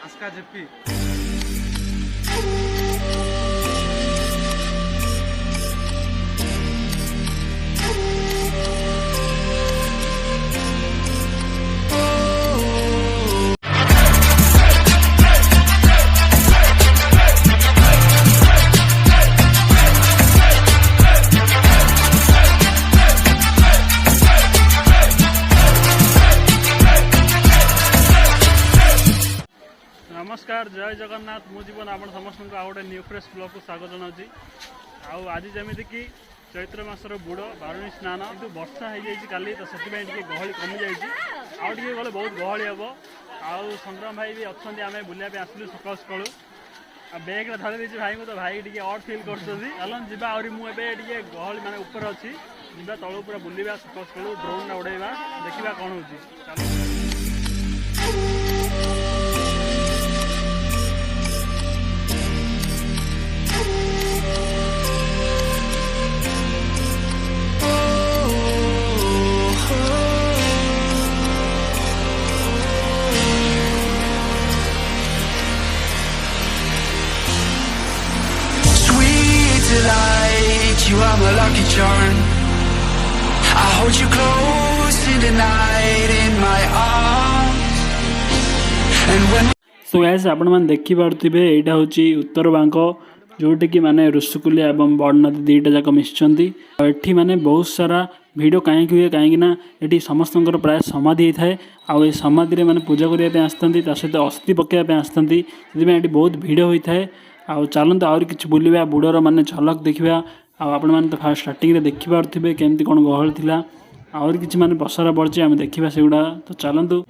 Aska JP नमस्कार जय जगन्नाथ मु जीवन आप समस्त आ गए न्यू फ्रेश ब्लॉग को स्वागत जनाऊँगी आज जमीक कि चैत्र मासर बुड़ बारुणी स्नान किंतु वर्षा हो जाए तो से गहली कमी जाए गले बहुत गहली हम आउ संग्राम भाई भी अच्छा आम बुलाप आसलु सका सका बैग धरी देती भाई को तो भाई टे अड फिल कर चलन जी मुझे गहली माने ऊपर अच्छी जा तलू पूरा बुलवा सका सका ड्रोन उड़ेवा देखा कौन हो You are my lucky charm. I hold you close in the night in my arms. And when so guys आपण मान देखि पारथिबे एटा होची उत्तर बांक जोटे कि माने ऋषिकुल्या एवं बड़नदी दीटा जाक मिसचंती एठी माने बहुत सारा वीडियो काहे कि काहे ना एठी समस्तंकर प्राय समाधि होता आउ ए समाधि रे माने पूजा करिया पे आस्तंती ता सहित अस्थि पकेया पे आस्तंती जेमे एठी बहुत भिड़ होता है आउ चलंत और किछ बुलिबा बुडर माने झलक देखिबा आपण मैंने तो फास्ट स्टार्टिंग रे देखि पारथिबे केमती कोन गहल थिला और किछि माने बसरा पड़छि आमे देखिबा सेगुडा तो चलंतु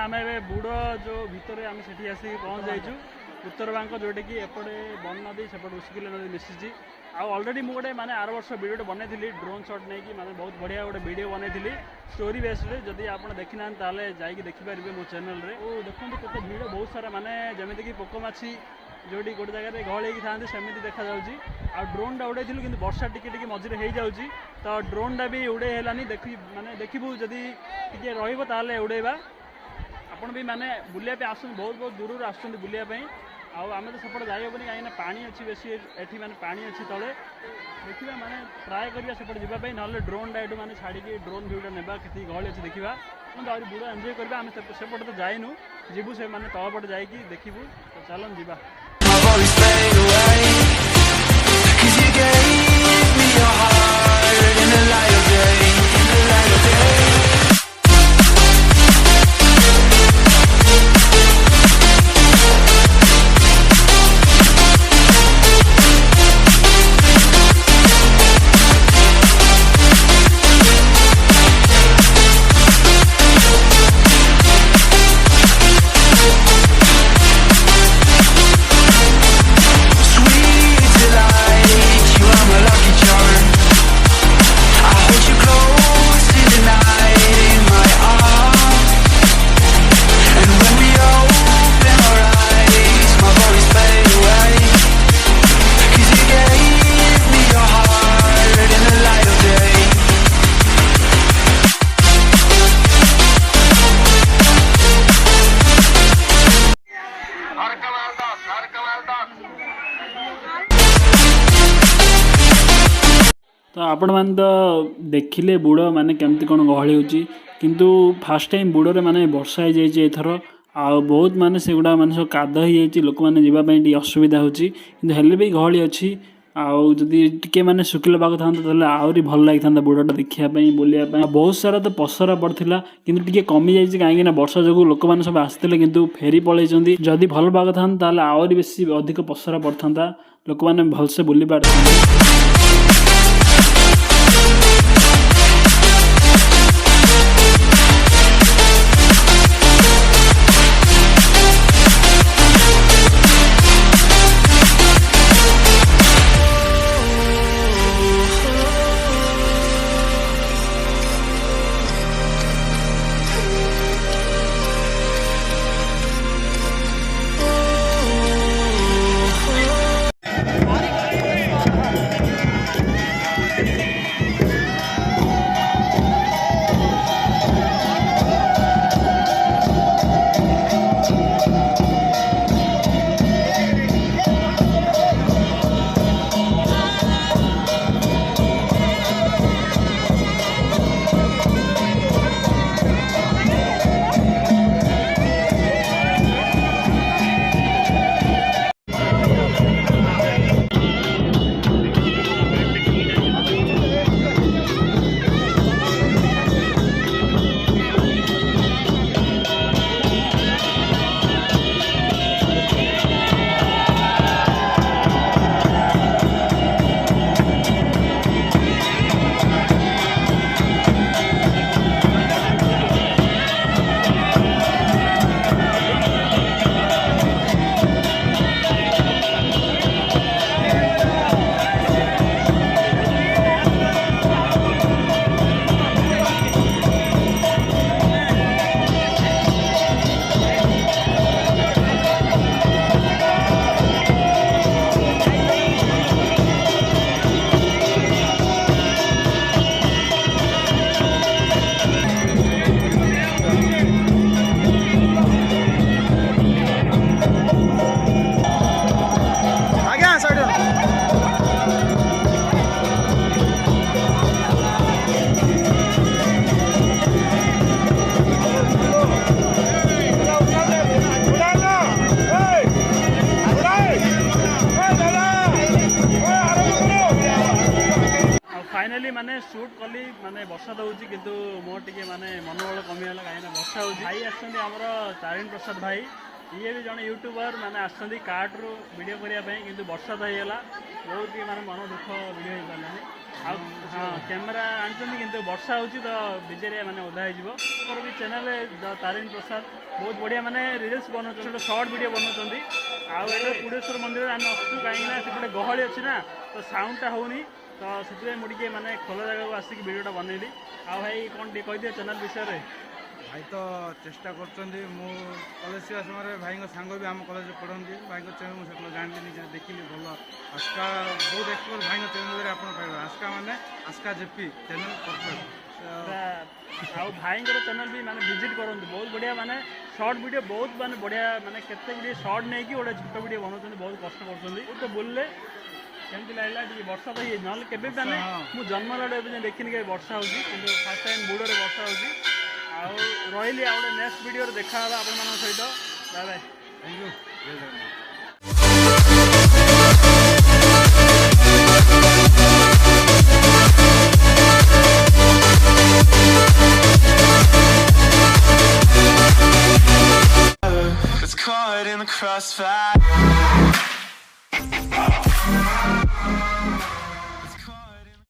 आम बुड़ जो भितर आम से आसिक पहुँच जाइए उत्तर बांक जोटे कि एपटे बन नदी सेपटे ऋषिकुल्या नदी मिशिची ऑलरेडी मुझे माने आर वर्ष वीडियो बनई ड्रोन शॉट नहीं कि माने बहुत बढ़िया गोटे वीडियो बनई स्टोरी बेस्ड जदि आप देखी ना जाकि देखिपारे मो चैनल रे देखो केते भिड़ बहुत सारा माने जमीती कि पोकमाछी जोटी गोटे जगह गहल था सेमती देखा आ ड्रोन उड़े कि वर्षा टिके मझे हो जाऊँगी तो ड्रोन भी उड़े है देखी माने देखू जदि टे रही उड़ेबा आपण भी माने बुलिया पे आस बहुत बहुत दूर आस बुलिया आम तो सेपटे जाइबनी कहीं पानी अच्छी बेसी एठी माने पानी अच्छी तले देखा माने ट्राए करिया सेपटे जावाई ना ड्रोन डाइट माने छाड़ी ड्रोन भिडियो नेबा केती गहली अच्छी देखा आहुरी बुड़ एंजॉय करबा आम सेपटे तो जाइनु जीवु से माने तलपटे जाइकी देखिबु तो चलन जीवा तो आपण मैंने तो देखिले बुड़ माने केमती कौन गहली होची किंतु फास्ट टाइम बुड़े माने वर्षा हो जाए एथर आ बहुत माने सेगुड़ा माने सब काद हो जाए लोक मैंने जावाई असुविधा होची किंतु हेले भी गहली अच्छी ଆଉ ଯଦି ଟିକେ ମାନେ ଶୁଖିଲା ପାଗ ଥାନ୍ତା ତାହେଲେ ଆହୁରି ଭଲ ଲାଗିଥାନ୍ତା ବୁଡ଼ଟା ଦେଖିବା ପାଇଁ ବୁଲିବା ପାଇଁ। ବହୁତ ସାରା ତ ପସରା ପଡ଼ିଥିଲା କିନ୍ତୁ ଟିକେ କମିଯାଇଛି କାହିଁକି ନା ବର୍ଷା ଯୋଗୁଁ ଲୋକମାନେ ସବୁ ଆସିଥିଲେ କିନ୍ତୁ ଫେରି ପଳେଇଛନ୍ତି। ଯଦି ଭଲ ପାଗ ଥାନ୍ତା ତାହେଲେ ଆହୁରି ବେଶୀ ଅଧିକ ପସରା ପଡ଼ିଥାନ୍ତା, ଲୋକମାନେ ଭଲସେ ବୁଲି ପାରିଥାନ୍ତେ। फाइनाली माने शूट कली माने वर्षा दौची किंतु मोर टिके माने मनोबल कमिगला कहीं वर्षा हो भाई आसछन्ती हमर तारिणी प्रसाद भाई ये भी जने यूट्यूबर माने आसछन्ती कार्ड रो वीडियो करिया पई किंतु वर्षा तो हेला बहुत ही माने मन दुख वीडियो हे पालानी हाँ कैमेरा आनछन्ती किंतु वर्षा होची तो बिजेरिया माने ओदा हे जिवो पर भी चैनल तारिणी प्रसाद बहुत बढ़िया माने रील्स बनौछन शॉर्ट वीडियो बनौछन्ती आ एटा पुडेश्वर मंदिर आम असु कहीं ना सेपटे गहली अच्छी ना तो साउंडटा होनी तो से मुझे माने खोला जगह को आसिक वीडियोटा बनैली आ भाई कौन टे कह दिया चैनल विषय रे भाई तो चेष्टा कर कॉलेज समय भाई सांग भी आम कॉलेज पढ़ती भाई चैनल मुझे जानी निजे देखिली भल आस्का बहुत एक्सपोज भाई चैनल आप आस्का माने आस्का जेपी चैनल परफेक्ट आ भाई चैनल भी माने विजिट करते बहुत बढ़िया माने शॉर्ट वीडियो बहुत माने बढ़िया माने केते गुडी शॉर्ट नहीं कि गोटे छोट वीडियो बनाउछन्ती बहुत कष्ट करछन्ती तो बोलले केमती लागला टी वर्षा तो ये ना केबे माने मु जन्म लड़े देखिनी के वर्षा होची किंतु फर्स्ट टाइम बुडरे वर्षा होची आ रहिली आ गोटे नेक्स्ट वीडियो रे देखा हबा आपन मानन सहित बाय बाय थैंक यू जय Jagannath. Caught in the crossfire.